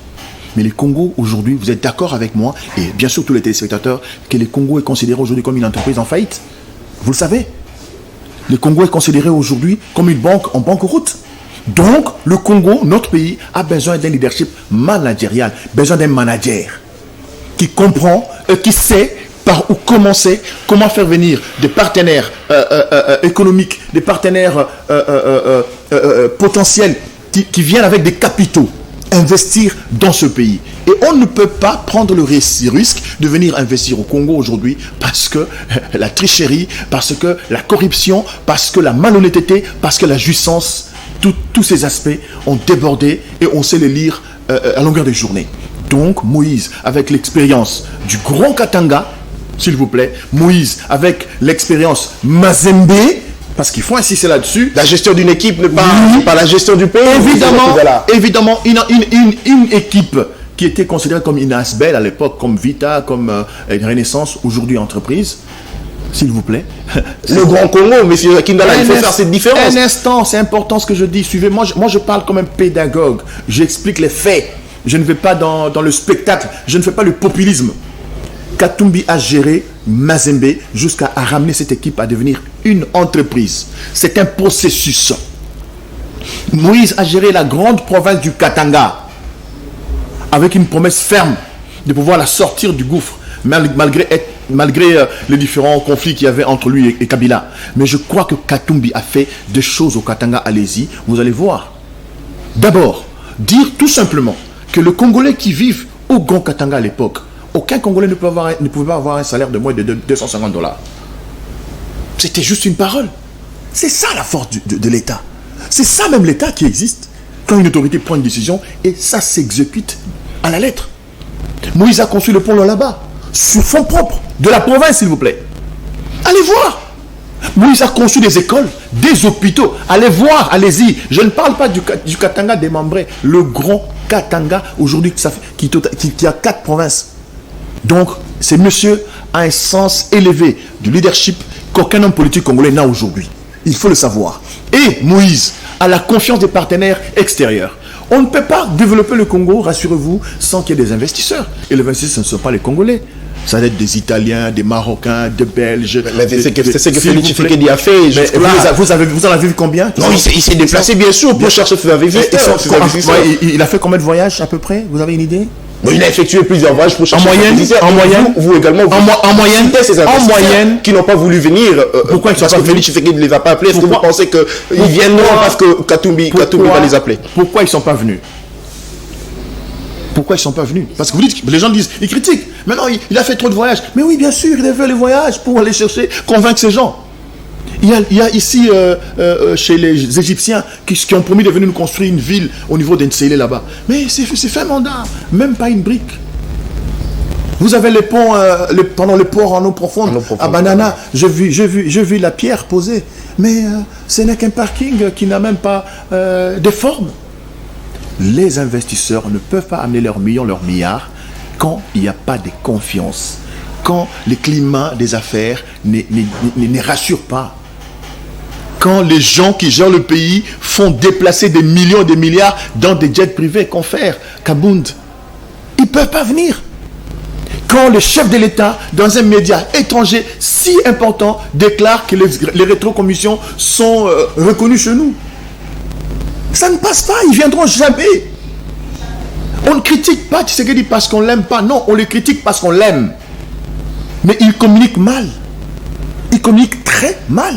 Mais le Congo, aujourd'hui, vous êtes d'accord avec moi, et bien sûr tous les téléspectateurs, que le Congo est considéré aujourd'hui comme une entreprise en faillite. Vous le savez. Le Congo est considéré aujourd'hui comme une banque en banqueroute. Donc, le Congo, notre pays, a besoin d'un leadership managérial, besoin d'un manager qui comprend, qui sait par où commencer, comment faire venir des partenaires économiques, des partenaires potentiels qui viennent avec des capitaux, investir dans ce pays. Et on ne peut pas prendre le risque de venir investir au Congo aujourd'hui parce que la tricherie, parce que la corruption, parce que la malhonnêteté, parce que la jouissance, tous ces aspects ont débordé et on sait les lire à longueur de journée. Donc Moïse, avec l'expérience du grand Katanga, s'il vous plaît, Moïse, avec l'expérience Mazembe, parce qu'il faut insister là-dessus. La gestion d'une équipe n'est pas la gestion du pays. Évidemment, une équipe qui était considérée comme une Asbel à l'époque, comme Vita, comme une Renaissance, aujourd'hui entreprise, s'il vous plaît. Le Grand Congo, M. Jacques Ndala, il faut faire cette différence. Un instant, c'est important ce que je dis. Suivez-moi, moi je parle comme un pédagogue. J'explique les faits. Je ne vais pas dans le spectacle. Je ne fais pas le populisme. Katumbi a géré Mazembe jusqu'à ramener cette équipe à devenir une entreprise. C'est un processus. Moïse a géré la grande province du Katanga avec une promesse ferme de pouvoir la sortir du gouffre, malgré les différents conflits qu'il y avait entre lui et Kabila. Mais je crois que Katumbi a fait des choses au Katanga. Allez-y, vous allez voir. D'abord, dire tout simplement que le Congolais qui vivent au Grand Katanga à l'époque, aucun Congolais ne pouvait pas avoir un salaire de moins de $250. C'était juste une parole. C'est ça la force de l'État. C'est ça même l'État qui existe. Quand une autorité prend une décision et ça s'exécute à la lettre. Moïse a construit le pont là-bas, sur fonds propres, de la province, s'il vous plaît. Allez voir. Moïse a construit des écoles, des hôpitaux. Allez voir, allez-y. Je ne parle pas du Katanga démembré. Le Grand Katanga, aujourd'hui, qui a 4 provinces. Donc, ce monsieur a un sens élevé du leadership qu'aucun homme politique congolais n'a aujourd'hui. Il faut le savoir. Et Moïse a la confiance des partenaires extérieurs. On ne peut pas développer le Congo, rassurez-vous, sans qu'il y ait des investisseurs. Et les investisseurs, ce ne sont pas les Congolais. Ça va être des Italiens, des Marocains, des Belges. Mais c'est ce que Félix Tshisekedi a fait. Vous en avez vu combien? Non, il s'est déplacé bien sûr pour chercher ses investisseurs. Il a fait combien de voyages à peu près? Vous avez une idée? Bon, il a effectué plusieurs voyages pour chercher ses investisseurs. En moyenne, vous également, en moyenne, qui n'ont pas voulu venir. Pourquoi ils sont parce que Félix Tshisekedi ne les a pas appelés. Est-ce que vous pensez qu'ils viendront parce que Katumbi va les appeler? Pourquoi ils ne sont pas venus? Pourquoi ils ne sont pas venus? Parce que vous dites, les gens disent, ils critiquent. Maintenant, il a fait trop de voyages. Mais oui, bien sûr, il a fait les voyages pour aller chercher, convaincre ces gens. Il y a ici, chez les Égyptiens, qui ont promis de venir nous construire une ville au niveau d'Ensele là-bas. Mais c'est fait un mandat, même pas une brique. Vous avez les ponts, pendant le port en eau profonde, à Banana, j'ai vu la pierre posée. Mais ce n'est qu'un parking qui n'a même pas de forme. Les investisseurs ne peuvent pas amener leurs millions, leurs milliards, quand il n'y a pas de confiance, quand le climat des affaires ne rassure pas, quand les gens qui gèrent le pays font déplacer des millions et des milliards dans des jets privés, confrères, Kabound, ils ne peuvent pas venir. Quand le chef de l'État, dans un média étranger si important, déclare que les rétrocommissions sont reconnues chez nous. Ça ne passe pas, ils ne viendront jamais. On ne critique pas Tshisekedi parce qu'on ne l'aime pas. Non, on le critique parce qu'on l'aime. Mais il communique mal. Il communique très mal.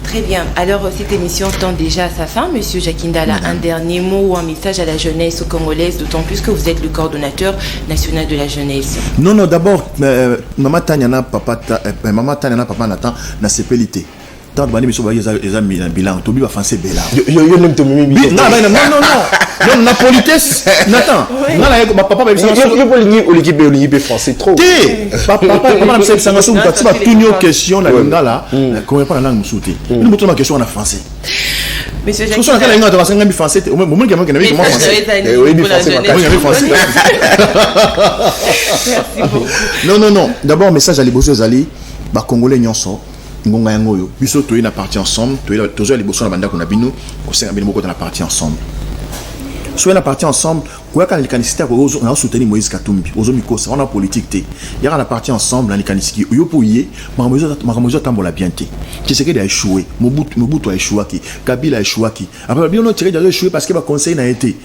Très bien. Alors, cette émission tend déjà à sa fin. Monsieur Jacques Ndala, un dernier mot ou un message à la jeunesse congolaise, d'autant plus que vous êtes le coordonnateur national de la jeunesse. Non, d'abord, Maman Tanyana, Papa Nathan, n'a CPLité. Tant que monsieur voyez les amis un bilan, Tobi va français Bella. Non, la politesse. Nathan. Non, papa va l'équipe français trop. Papa va me ça tu vas tenir une question là là, comment pas la langue souté. Nous mettons ma question en français. Monsieur Jacques. Parce que la langue français français, au moment qu'il y a comment français. Non. D'abord message à les bosser aux alliés, ba congolais nyonso. Ngonga yangoyo biso toyi na partie ensemble tozo liboso na banda kuna bino kosenga bino moko na partie ensemble so na partie ensemble kwa kana likanisita ko na soutenir Moïse Katumbi ozo mikosa on a politique te yaka na partie ensemble na likanisiki yo poye makamozo tambola bien te Tshisekedi a échoué Mobutu a échoué ki Kabila a échoué ki après bien non Tshisekedi a échoué parce que ba conseil na été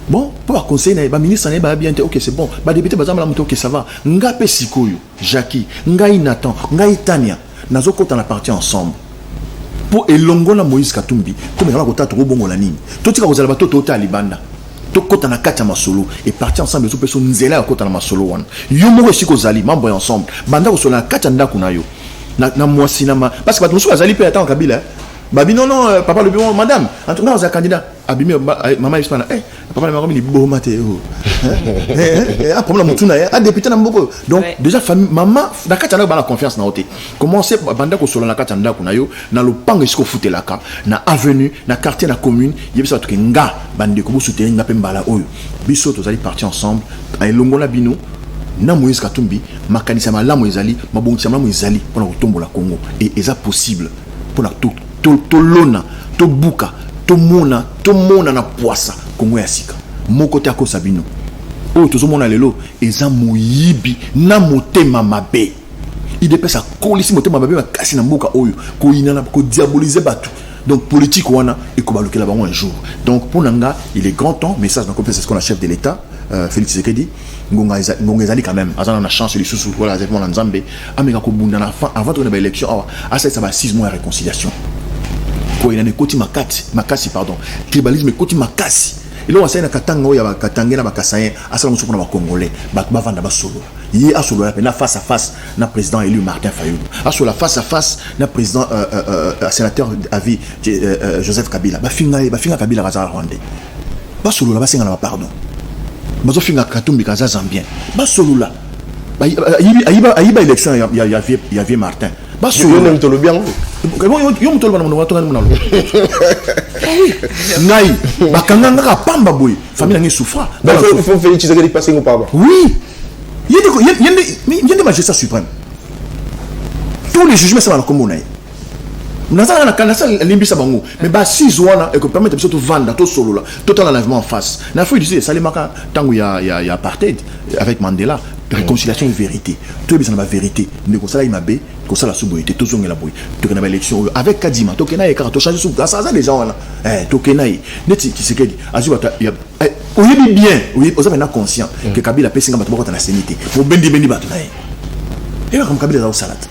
bon pour conseil na ba ministre na ba bien te OK c'est bon ba député ba zamba la moto OK ça va ngape sikoyo Jackie ngai Nathan ngai Tania nazo kota na partie ensemble pour elongola Moïse Katumbi comme on a kota to bongo la nini to tika kozala bato to ta libanda to kota na kata masolo et partie ensemble zo peso nzela kota na masolo wana yo mo esi kozali mambo ensemble banda ko sola kata ndako na yo na mwasi na ma parce que bato so azali pe ata Kabila babi non papa le bureau madame en tout cas on a candidat abimi maman hispana papa le ni bo mateo a problème mutuna a député na mboko donc déjà famille maman na kata na ba la confiance na oté commencer banda ko solo na kata ndako na yo na lopango isko futelaka na avenue na quartier na commune yebisa to nga bande ko soutenir nga pe mbala oyo biso to zali parti ensemble a elongola bino na Moïse Katumbi makanisa malamu ezali mabongisa malamu ezali pona kotombola Congo et eza possible pona to lona to buka to mona na poisa Congo ya sika moko te akosa bino oyo tozomona lelo eza moyibi na motema mabe idepesa kolisi motema mabe makasi na mboka oyo koyinana ko diaboliser batu. Donc politique wana ekobalukela bango un jour. Donc pour nanga il est grand temps message donc c'est ce qu'on a chef de l'État Félix Tshisekedi ngonga ezali quand même azana na chance les sous voilà exactement na Nzambe ameka ko bunda na fin avant de la élection ça va 6 mois de réconciliation ko ina ne koti makasi pardon tribalisme koti makasi ilo wasai na katanga oya bakatangena bakasaye asala musuku na bakongolais bavanda basolo yi asolo na face à face na président élu Martin Fayulu asolo face à face na président sénateur à vie Joseph Kabila bafinga Kabila kaza Rwandais basolo la basenga na pardon bazo finga Katumbi kaza Zambien basolo la ayiba élection ya vie Martin basolo même to le bien yo mutolo bana mwana watonga mwana ngai bakanga ngaka pamba boy famille ngi souffra il faut Félix Tshisekedi passer au pardon. oui yende magistrat suprême tous les jugements ça va comme on a nazana kanasa limbisa bango mais ba 6 wana et que permettre biso to vendre to solo là total enlèvement en face na faut dire ça les maka tango ya apartheid avec Mandela réconciliation et vérité tout bien la vérité ne ko sala imabe ko sala suboité to zonga la boy to kana élection avec Kadima to kena e to changer sous ça les gens wana to kena neti Tshisekedi azuba ya oyebi bien oui oza maintenant conscient que Kabila pesinga bato bokota na sénité pour bendi bato na et comme Kabila za salade.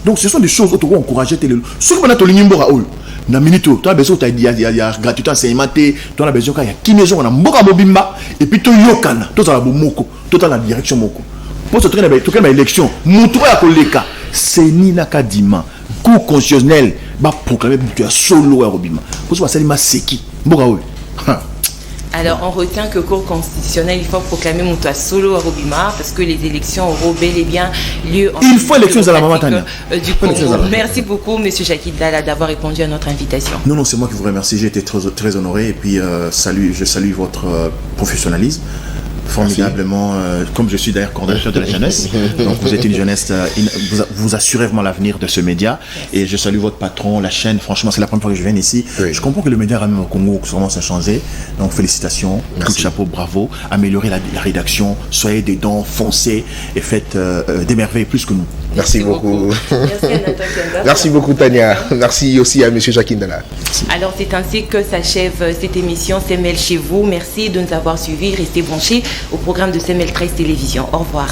Donc ce sont des choses où tu dois encourager tes lélo. Ce que tu as besoin de la minute, tu as besoin de gratuité enseignement, tu as besoin de qui ne sont pas mobimba et puis tu yokana, tu as la moko, tu as la direction moko. Pour se traîner tu as l'élection, montre à koleka, c'est Nina Kadima, cour constitutionnel, va proclamer que tu as solo à Robima. Pour ça c'est ma seki. Alors, on retient que cours constitutionnel, il faut proclamer mon toit solo à Robima parce que les élections auront bel et bien lieu en il faut élections à la maman Tania. Du Congo. Merci beaucoup, Monsieur Jackie Dala, d'avoir répondu à notre invitation. Non, c'est moi qui vous remercie. J'ai été très honoré et puis je salue votre professionnalisme. Formidablement, comme je suis d'ailleurs coordonnateur de la jeunesse, donc vous êtes une jeunesse, vous assurez vraiment l'avenir de ce média et je salue votre patron, la chaîne, franchement c'est la première fois que je viens ici, je comprends que le média même au Congo commence à changer, donc félicitations, coup de chapeau, bravo, améliorez la rédaction, soyez dedans, foncez et faites des merveilles plus que nous. Merci beaucoup. Merci beaucoup Tania, merci aussi à Monsieur Jackie Ndala. Alors c'est ainsi que s'achève cette émission CML chez vous, merci de nous avoir suivis, restez branchés au programme de CML 13 Télévision. Au revoir.